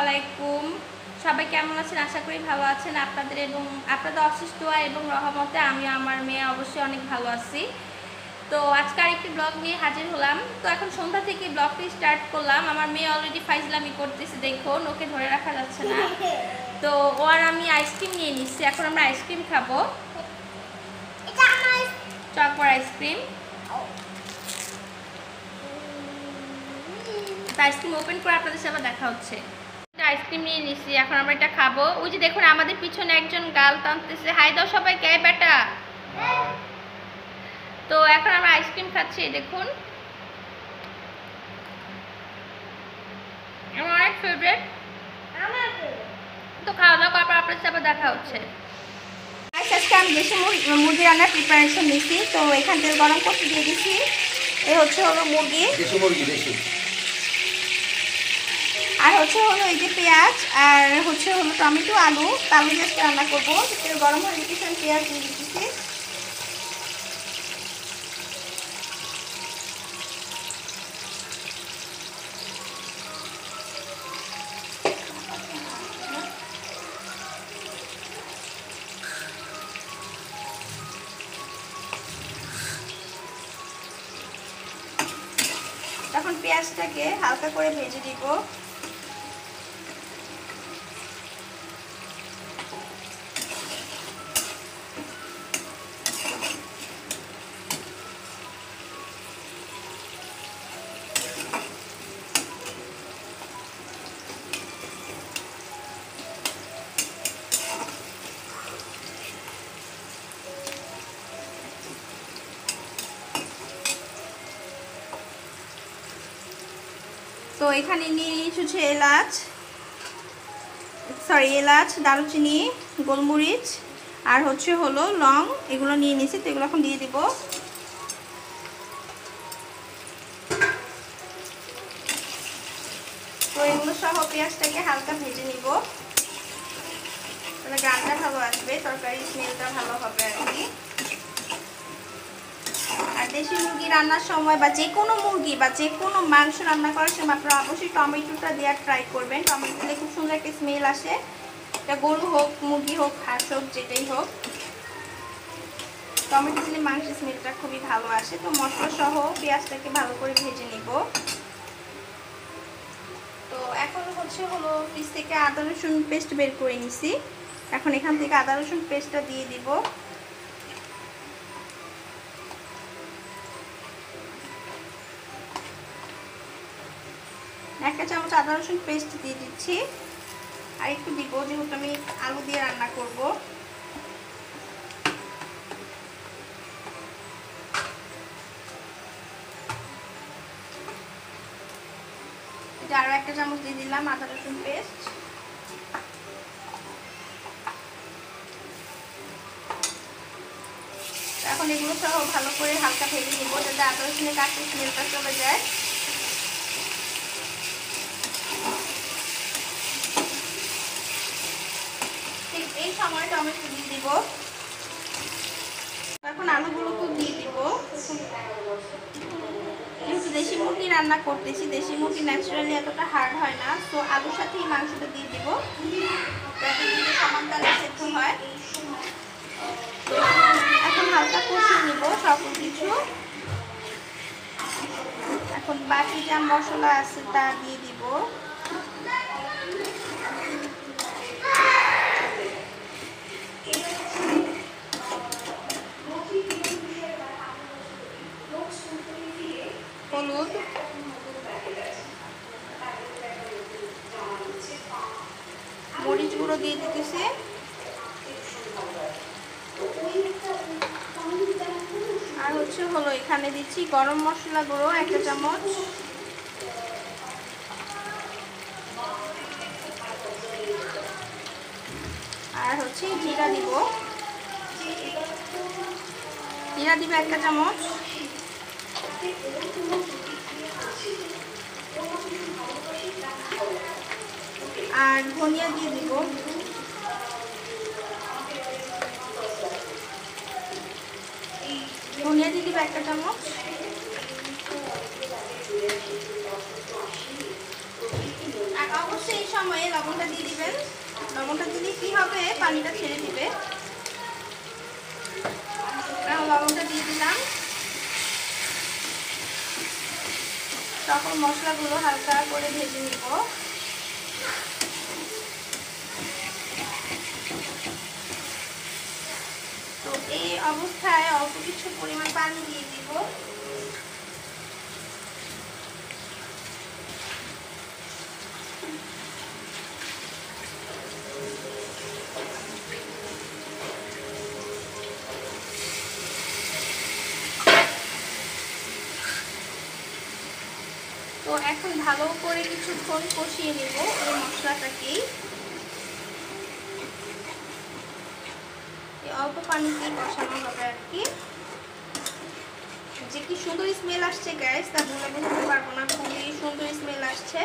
আলাইকুম। সবাই কেমন আছেন? আশা করি ভালো আছেন। আপনাদের অশেষ দোয়া এবং রহমতে আমি আমার মেয়ে অবশ্যই অনেক ভালো আছি। তো আজকে আরেকটি ব্লগ নিয়ে হাজির হলাম। তো এখন সন্ধ্যা থেকে ব্লগটি স্টার্ট করলাম। আমার মেয়ে অলরেডি ফাইজলামি করতেছে, দেখুন ওকে ধরে রাখা যাচ্ছে না। তো ও আর আমি আইসক্রিম নিয়ে নিচ্ছি, এখন আমরা আইসক্রিম খাবো, চকবার আইসক্রিম। আইসক্রিম ওপেন করে আপনাদের সাথে দেখা হচ্ছে। আইসক্রিম নিয়ে নিচ্ছি, এখন আমরা এটা খাবো। ওই যে দেখুন আমাদের পিছনে একজন গাল টানতেছে, হাই দাও সবাই, কে বেটা। তো এখন আমরা আইসক্রিম খাচ্ছি, দেখুন আমার অনেক ফেভারিট। তো খাওয়া দাওয়া করার পর আপনাদের সাথে দেখা হচ্ছে। আজকে আমি দেশি মুরগি রান্নার প্রিপারেশন নিচ্ছি। তো এখান থেকে গরম করতে দিয়ে দিচ্ছি। এই হলো মুরগি, দেশি। আর হলো এই যে পেঁয়াজ, আর হলো টমেটো, আলু দিয়ে রান্না করবো। তেল গরম হয়ে দিচ্ছি, আমি পেঁয়াজ দিয়ে দিচ্ছি। এখন পেঁয়াজটাকে হালকা করে ভেজে দিব। তো এখানে নিয়ে নিয়েছি এলাচ, দারুচিনি, গোলমরিচ আর হলো লং, এগুলো নিয়ে নিয়েছি। তো এগুলো এখন দিয়ে দিব। তো এগুলো সহ পেঁয়াজটাকে হালকা ভেজে নিব, তাহলে গানটা ভালো আসবে, তরকারি স্মেলটা ভালো হবে আর কি। আর দেশি মুরগি রান্নার সময় বা যে কোনো মুরগি বা যে কোনো মাংস রান্না করার সময় আপনারা অবশ্যই টমেটোটা দেওয়ার ট্রাই করবেন। টমেটো দিলে খুব সুন্দর একটা স্মেল আসে, এটা গরু হোক, মুরগি হোক, হাঁস হোক, যেটাই হোক, টমেটো দিলে মাংসের স্মেলটা খুবই ভালো আসে। তো মশলা সহ পেঁয়াজটাকে ভালো করে ভেজে নিব। তো এখন হলো ফ্রিজ থেকে আদা রসুন পেস্ট বের করে নিছি। এখন এখান থেকে আদা রসুন পেস্টটা দিয়ে দিব। একটা চামচ আদা রসুন পেস্ট দিয়ে দিচ্ছি, আর একটু দিব যেহেতু আমি আলু দিয়ে রান্না করব। এটা আরো একটা চামচ দিয়ে দিলাম আদা রসুন পেস্ট। এখন এগুলো সহ ভালো করে হালকা ভেজে নিব, যাতে আদা রসুনের কাঁচা স্মেলটা চলে যায়। ঠিক এই সময় টমেটো দিয়ে দিব। এখন আলুগুলোকেও দিয়ে দিব। যেহেতু দেশি মুরগি রান্না করতেছি, দেশি মুরগি ন্যাচারালি এতটা হার্ড হয় না, তো আলুর সাথে এই মাংসটা দিয়ে দিব, যাতে সমান তালে সেদ্ধ হয়। এখন হালকা কষিয়ে নিব সব কিছু। এখন বাকি যা মশলা আছে তা দিয়ে দিব। হলুদ, মরিচ গুঁড়ো দিয়ে দিতেছে, আর হলো এখানে দিচ্ছি গরম মশলা গুঁড়ো 1 চামচ, আর জিরা দিব 1 চামচ, আর ধনিয়া দিয়ে দিব। ধনিয়া দিয়ে দিব 1 চামচ। আর অবশ্যই এই সময়ে লবণটা দিয়ে দিবেন। লবণটা দিলে কি হবে, পানিটা ছেড়ে দিবে। লবণটা দিয়ে দিলাম। সকল মশলাগুলো হালকা করে ভেজে নিব। তো এই অবস্থায় অল্প কিছু পরিমাণ পানি দিয়ে দিব। তো এখন ভালো করে কিছুক্ষণ কষিয়ে নেব এই মশলাটাকেই। অল্প পানিতে কষানো হবে আর কি। যে কি সুন্দর স্মেল আসছে গাইস, তা বলে বোঝাতে পারবো না, খুবই সুন্দর স্মেল আসছে।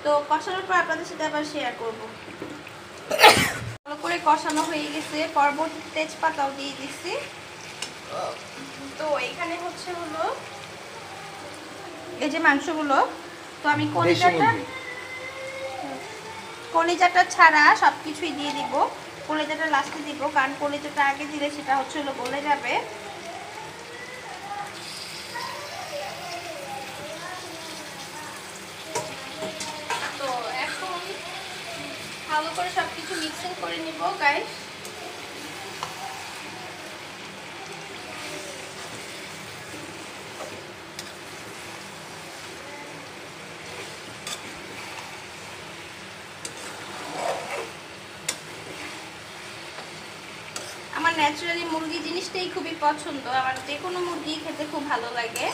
তো কষানোর পর আপনাদের সাথে আবার শেয়ার করব। ভালো করে কষানো হয়ে গেছে, পরবর্তী তেজপাতাও দিয়ে দিচ্ছি। তো এখানে হলো এই যে মাংসগুলো, তো আমি কলিজাটা ছাড়া সবকিছুই দিয়ে দিব। কলিজাটা লাস্টে দিব, কারণ কলিজাটা আগে দিলে সেটা হলো গলে যাবে। তো এখন ভালো করে সবকিছু মিক্সিং করে নিব গাইস। আমার ন্যাচারালি মুরগি জিনিসটাই খুবই পছন্দ, আমার যে কোনো মুরগি খেতে খুব ভালো লাগে।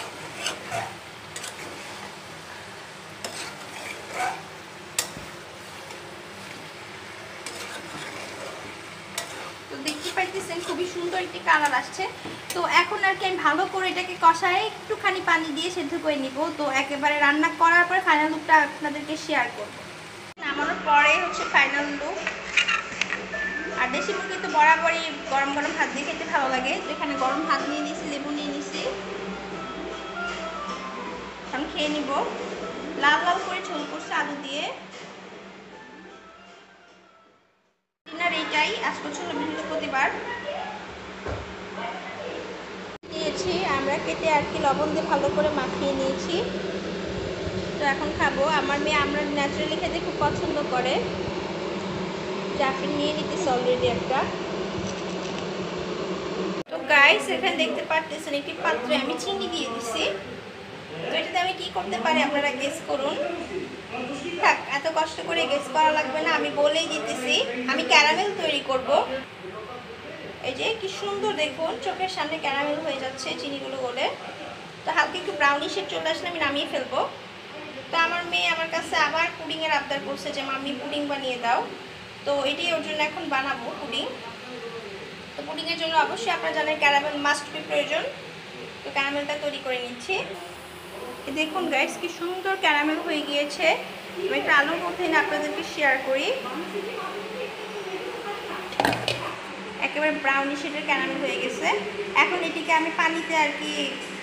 তো দেখতে পাইতেছেন খুবই সুন্দর একটি কালার আসছে। তো এখন আর কি আমি ভালো করে এটাকে কষায় একটুখানি পানি দিয়ে সেদ্ধ করে নিব। তো একেবারে রান্না করার পর ফাইনাল লুকটা আপনাদেরকে শেয়ার করব। নামানোর পরে ফাইনাল লুক। আর দেশি মুরগি তো বরাবরই গরম গরম ভাত দিয়ে খেতে ভালো লাগে। তো এখানে গরম ভাত নিয়ে নিয়েছি, লেবু নিয়ে নিয়েছি, এখন খেয়ে নিব। লাল লাল করে ঝোল করছে আলু দিয়ে। ডিনার এইটাই, আজকে ছিল বৃহস্পতিবার। নিয়েছি আমরা কেটে আর কি লবণ দিয়ে ভালো করে মাখিয়ে নিয়েছি। তো এখন খাবো। আমার মেয়ে আমরা ন্যাচারালি খেতে খুব পছন্দ করে। জাফরিন নিয়ে নিতেছি অলরেডি একটা। তো গাইস এখানে দেখতে পারতেছেন একটি পাত্রে আমি চিনি দিয়ে দিছি। তো এটাতে আমি কি করতে পারি আপনারা গেস করুন। থাক, এত কষ্ট করে গেস করা লাগবে না, আমি বলেই দিতেছি আমি ক্যারামেল তৈরি করব। এই যে কি সুন্দর দেখুন, চোখের সামনে ক্যারামেল হয়ে যাচ্ছে চিনিগুলো গলে। তো হালকা একটু ব্রাউনিশের চলে আসলে আমি নামিয়ে ফেলবো। তো আমার মেয়ে আমার কাছে আবার পুডিংয়ের আবদার করছে যে মাম্মি পুডিং বানিয়ে দাও। তো এটাই ওর জন্য এখন বানাবো পুডিং। তো পুডিংয়ের জন্য অবশ্যই আপনারা জানেন ক্যারামেল মাস্ট বি প্রয়োজন। তো ক্যারামেলটা তৈরি করে নিচ্ছি। দেখুন গাইস কি সুন্দর ক্যারামেল হয়ে গিয়েছে। আমি একটা আলুর মধ্যে আপনাদেরকে শেয়ার করি। একেবারে ব্রাউনি শেডের ক্যারামেল হয়ে গেছে। এখন এটিকে আমি পানিতে আর কি,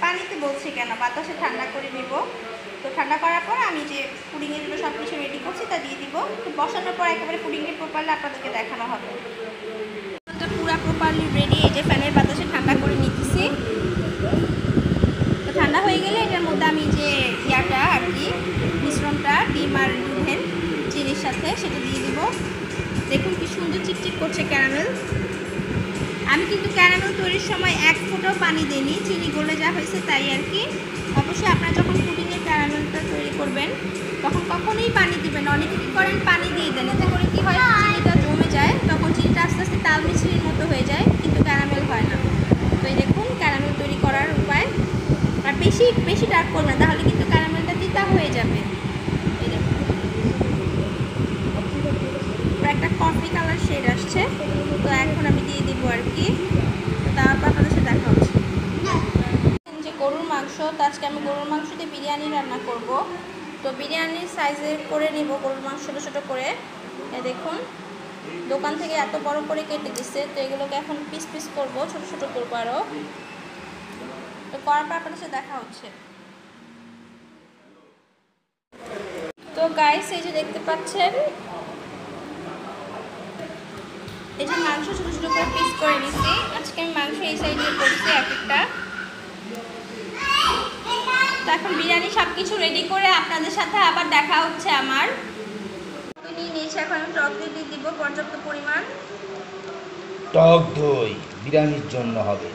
পানিতে বলছি কেন, বাতাসে ঠান্ডা করে নিব। তো ঠান্ডা করার পর আমি যে পুডিংয়ের জন্য সব কিছু রেডি করছি তা দিয়ে দিব। তো বসানোর পর একেবারে পুডিংয়ের প্রপারলি আপনাদেরকে দেখানো হবে। তো পুরো প্রপারলি রেডি। এই যে ফ্যানের বাতাসে ঠান্ডা করে নিতেছি। তো ঠান্ডা হয়ে গেলে এটার মধ্যে আমি যে ইয়াটা আর কি মিশ্রণটা ডিম আর দুধের চিনির সাথে সেটা দিয়ে দিব। দেখুন কি সুন্দর চিকচিক করছে ক্যারামেল। আমি কিন্তু ক্যারামেল তৈরির সময় এক ফোঁটাও পানি দিইনি, চিনি গলে যা হয়েছে তাই আর কি। অবশ্যই আপনারা যখন পুডিংয়ের ক্যারামেলটা তৈরি করবেন তখন কখনোই পানি দিবেন। অনেকে কী করেন পানি দিয়ে দেন, এতে করে কী হয় চিনিটা জমে যায়, তখন চিনিটা আস্তে আস্তে তাল মিছরির মতো হয়ে যায়, কিন্তু ক্যারামেল হয় না। তো এই দেখুন ক্যারামেল তৈরি করার উপায়। আর বেশি বেশি ডার্ক করবেন, তাহলে কিন্তু ক্যারামেলটা তিতা হয়ে যাবে। এই দেখুন একটা কফি কালার শেড আসছে। তো এখন আমি দিয়ে দিব আর কি। তারপর আপনাদের সাথে দেখা হচ্ছে। যে গরুর মাংস, তো আজকে আমি গরুর মাংস দিয়ে বিরিয়ানি রান্না করব। তো বিরিয়ানির সাইজের করে নিব গরুর মাংস ছোটো ছোটো করে। দেখুন দোকান থেকে এত বড় করে কেটে দিচ্ছে। তো এগুলোকে এখন পিস পিস করব, ছোটো ছোটো করবো আরও। তো করার পর আপনাদের সাথে দেখা হচ্ছে। তো গাইস এই যে দেখতে পাচ্ছেন এই যে মাংস ছোটো ছোটো করে পিস করে নিচ্ছি। আজকে আমি মাংস এই সাইডে করছি এক একটা। তো এখন বিরিয়ানি সব কিছু রেডি করে আপনাদের সাথে আবার দেখা হচ্ছে আমার। নিয়ে নিয়েছি, এখন আমি টক দই দিয়ে দিব পর্যাপ্ত পরিমাণ। টক দই বিরিয়ানির জন্য হবে,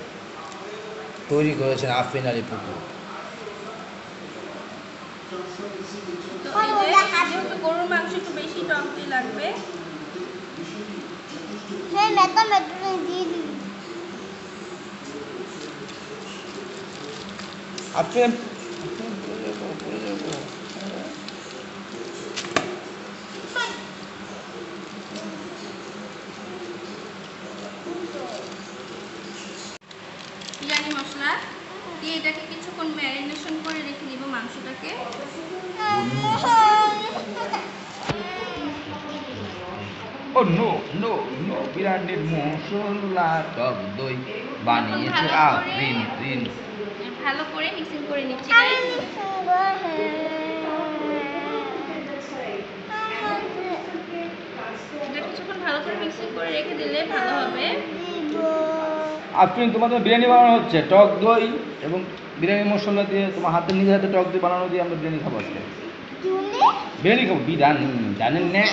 তৈরি করেছেন আফরিন আলী পুকু। যেহেতু গরুর মাংস একটু বেশি টক দই লাগবে। আফরিন বিরিয়ানি মশলা দিয়ে এটাকে কিছুক্ষণ ম্যারিনেশন করে রেখে দিব মাংসটাকে। ও নো নো নো, বিরিয়ানির মশলা টক দই বানিয়েছে আফরিন। ভালো করে মিক্সিং করে নিচ্ছি। এটা কিছুক্ষণ ভালো করে মিক্সিং করে রেখে দিলে ভালো হবে। আফরিন, তোমাদের বিরিয়ানি বানানো হচ্ছে টক দই এবং বিরিয়ানি মশলা দিয়ে, তোমার হাতে নিজের হাতে টক দই বানানো দিয়ে আমরা বিরিয়ানি খাবো আজকে। বিরিয়ানি খাবো, বিরিয়ানি জানেন না?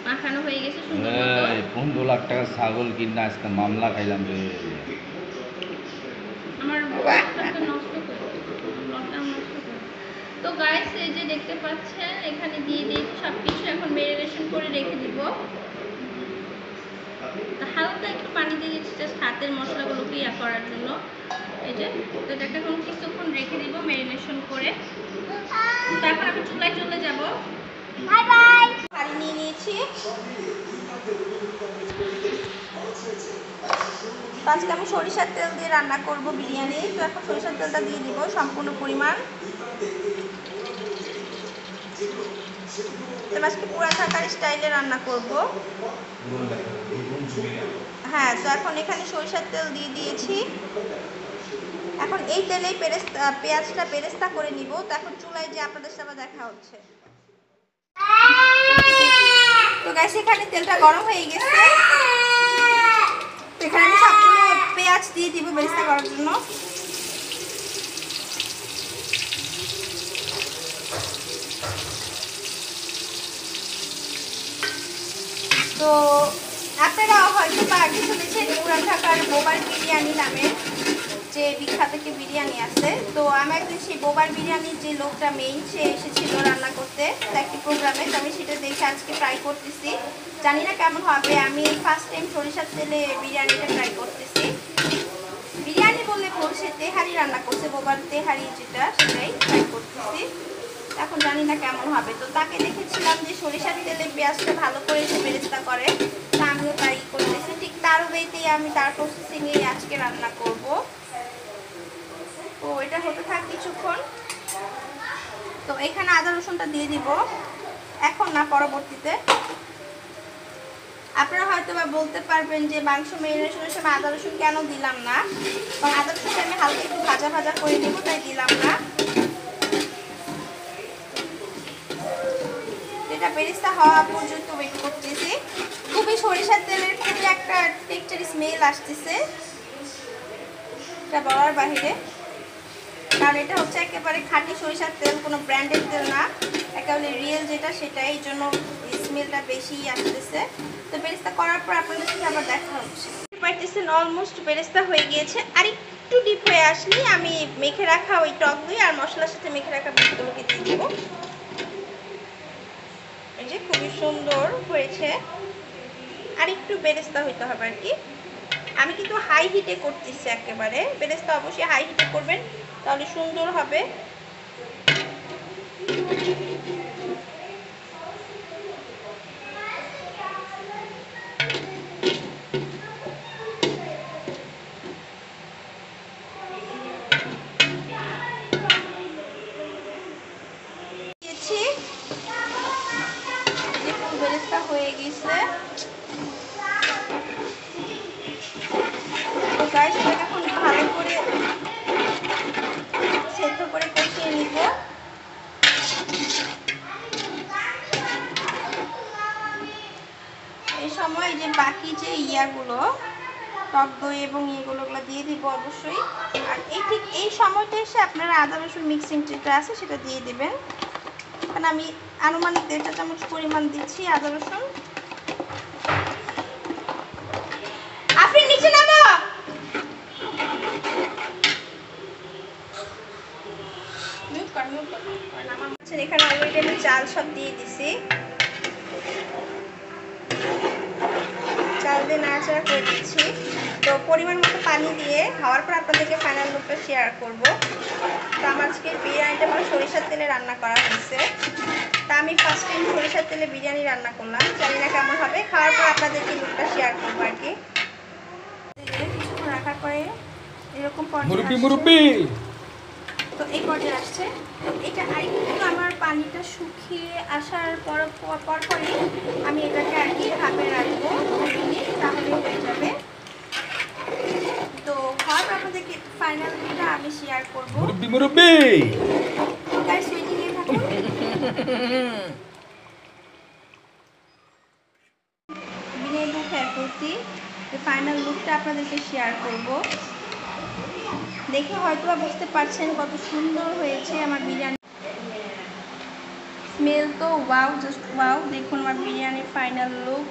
মাখানো হয়ে গেছে সুন্দর মতো। 15 লাখ টাকা ছাগল কিনা আজকে মামলা খাইলাম রে। আমার লটটা নষ্ট করে। তো গাইস, এই যে দেখতে পাচ্ছেন এখানে দিয়ে দিয়েছি সব কিছু। এখন ম্যারিনেশন করে রেখে দিব। হালকা একটু পানি দিয়ে দিচ্ছি জাস্ট হাতের মশলাগুলোকে ইয়া করার জন্য। এই যে তো এটাকে এখন কিছুক্ষণ রেখে দিব ম্যারিনেশন করে। তো এখন আমি চুলায় চলে যাব। Bye bye. হাঁড়ি নিয়ে নিয়েছি। আজকে আমি সরিষার তেল দিয়ে রান্না করব বিরিয়ানি। তো এখন সরিষার তেলটা দিয়ে দিব সম্পূর্ণ পরিমাণ। আজকে পুরা ঢাকার স্টাইলে রান্না করব। হ্যাঁ, তো এখন এখানে সরিষার তেল দিয়ে দিয়েছি। এখন এই তেলেই পেঁয়াজটা বেরেস্তা করে নিব। তো এখন চুলায় যে আপনাদের সাথে দেখা হচ্ছে। তো গাইস, এখানে তেলটা গরম হয়ে গেছে। তো এখানে আমি সবগুলো পেঁয়াজ দিয়ে দিব বেরেস্তা করার জন্য। তো আপনারা হয়তো বা আগে শুনেছেন পুরান ঢাকার বোবার বিরিয়ানি নামে যে বিখ্যাত কি বিরিয়ানি আছে। তো আমি একদিন সেই বোবার বিরিয়ানির যে লোকটা মেইন, সে এসেছিল রান্না করতে একটি প্রোগ্রামে। তো আমি সেটা দেখে আজকে ট্রাই করতেছি, জানি না কেমন হবে। আমি ফার্স্ট টাইম সরিষার তেলে বিরিয়ানিটা ট্রাই করতেছি। বিরিয়ানি বললে ভুল, সে তেহারি রান্না করছে, বোবার তেহারি যেটা, সেটাই ট্রাই করতেছি। এখন জানি না কেমন হবে। তো তাকে দেখেছিলাম যে সরিষার তেলে পেঁয়াজটা ভালো করে সে বেরেস্তা করে। তা আমিও ট্রাই করতেছি, ঠিক তার ওয়েতেই আমি তার প্রসেসিংয়ে আজকে রান্না করব। তো এটা হতে থাক কিছুক্ষণ। তো এখানে আদা রসুনটা দিয়ে দিব, এখন না পরবর্তীতে। আপনারা হয়তো বা বলতে পারবেন যে মাংস ম্যারিনেশনের সময় আদা রসুন কেন দিলাম না। কারণ আদা রসুনটা আমি হালকা একটু ভাজা ভাজা করে দিব, তাই দিলাম না। এটা বেরেস্তা হওয়া পর্যন্ত ওয়েট করতেছি। খুবই সরিষার তেলের খুবই একটা টেক্সচার স্মেল আসতেছে, এটা বলার বাহিরে। কারণ এটা হচ্ছে একেবারে খাঁটি সরিষার তেল, কোনো ব্র্যান্ডেড তেল না, একেবারে রিয়েল যেটা সেটা, এই জন্য স্মেলটা বেশি আসতেছে। তো বেরেস্তা করার পর আপনাদের সাথে আবার দেখা হচ্ছে। পাইতেছেন অলমোস্ট বেরেস্তা হয়ে গিয়েছে। আর একটু ডিপ হয়ে আসলে আমি মেখে রাখা ওই টক দই আর মশলার সাথে মেখে রাখা বিটগুলোকে দিয়ে দেবো। এই যে খুবই সুন্দর হয়েছে। আর একটু বেরেস্তা হইতে হবে আর কি। আমি কিন্তু হাই হিটে করতেছি একেবারে। বেরেস্তা অবশ্যই হাই হিটে করবেন, তাহলে সুন্দর হবে। বেরেস্তা হয়ে গেছে। তো গাইস, এটাকে এখন ভালো করে সেদ্ধ করে কষিয়ে নিব। যে বাকি যে ইয়াগুলো টক দই এবং এগুলো দিয়ে দিব অবশ্যই। আর ঠিক এই সময়টা এসে আপনারা আদা রসুন মিক্সিং যেটা আছে সেটা দিয়ে দেবেন। কারণ আমি আনুমানিক 1.5 চামচ পরিমাণ দিচ্ছি আদা রসুন। আপনি নিচে নামো। এখানে অলরেডি আমি চাল সব দিয়ে দিছি। চাল দিয়ে নাড়াচাড়া করে দিচ্ছি। তো পরিমাণ মতো পানি দিয়ে খাওয়ার পর আপনাদেরকে ফাইনাল লুকটা শেয়ার করব। তো আমার আজকে বিরিয়ানিটা আমার সরিষার তেলে রান্না করা হয়েছে। তা আমি ফার্স্ট টাইম সরিষার তেলে বিরিয়ানি রান্না করলাম, জানি না কেমন হবে। খাওয়ার পর আপনাদেরকে লুকটা শেয়ার করবো আর কি। কিছুক্ষণ রাখার পরে এরকম তো এই পর্যায়ে আসছে। এটা আরেকটু আমার পানিটা শুকিয়ে আসার পরই আমি এটাকে আর কি ভাপে রাখবো, তাহলে হয়ে যাবে। তো খাওয়ার পর আপনাদেরকে ফাইনালটা আমি শেয়ার করবো। গাইস ওয়েটিং এ থাকুন। বিরিয়ানি ফেয়ার করছি, ফাইনাল লুকটা আপনাদেরকে শেয়ার করব। দেখে হয়তো বুঝতে পারছেন কত সুন্দর হয়েছে আমার বিরিয়ানি। স্মেল তো ওয়াও, জাস্ট ওয়াও। দেখুন আমার বিরিয়ানির ফাইনাল লুক।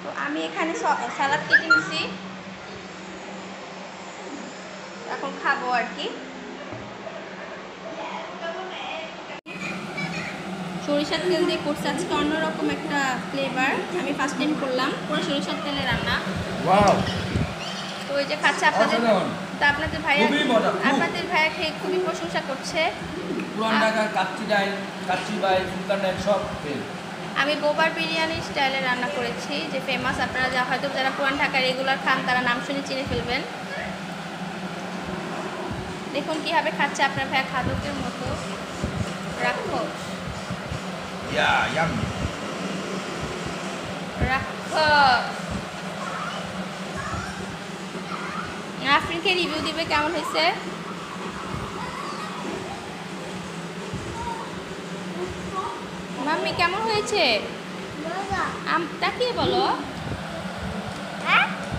তো আমি এখানে সালাদ কেটে নিছি, এখন খাবো আর কি। সরিষার তেল দিয়ে করছি আজকে অন্যরকম একটা ফ্লেভার। আমি ফার্স্ট টাইম করলাম পুরো সরিষার তেলে রান্না। তো ওই যে খাচ্ছে আপনাদের ভাইয়া, আপনাদের ভাইয়া খেয়ে খুবই প্রশংসা করছে। আমি বোবার বিরিয়ানি স্টাইলে রান্না করেছি, যে ফেমাস। আপনারা হয়তো যারা পুরান ঢাকা রেগুলার খান তারা নাম শুনে চিনে ফেলবেন। দেখুন কিভাবে খাচ্ছে আপনার ভাইয়া, খাদকের মতো রাক্ষস। আফরিনকে রিভিউ দিবে কেমন হয়েছে। মাম্মি কেমন হয়েছে তাকিয়ে বলো,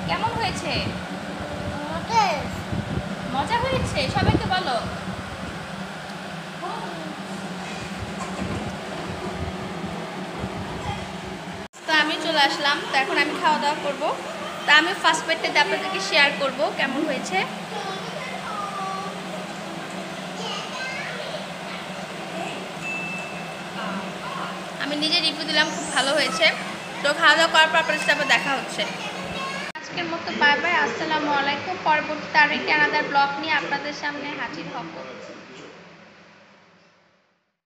কেমন হয়েছে? মজা হয়েছে, সবাইকে বলো। তো আমি চলে আসলাম, তো এখন আমি খাওয়া দাওয়া করবো। তা আমি ফার্স্ট বাইটটাতে আপনাদেরকে শেয়ার করব কেমন হয়েছে। আমি নিজে রিভিউ দিলাম, খুব ভালো হয়েছে। তো খাওয়া দাওয়া করার পর আপনাদের সাথে দেখা হচ্ছে। আজকের মতো বাই বাই, আসসালামু আলাইকুম। পরবর্তীতে আরেকটি আলাদা ব্লগ নিয়ে আপনাদের সামনে হাজির হব।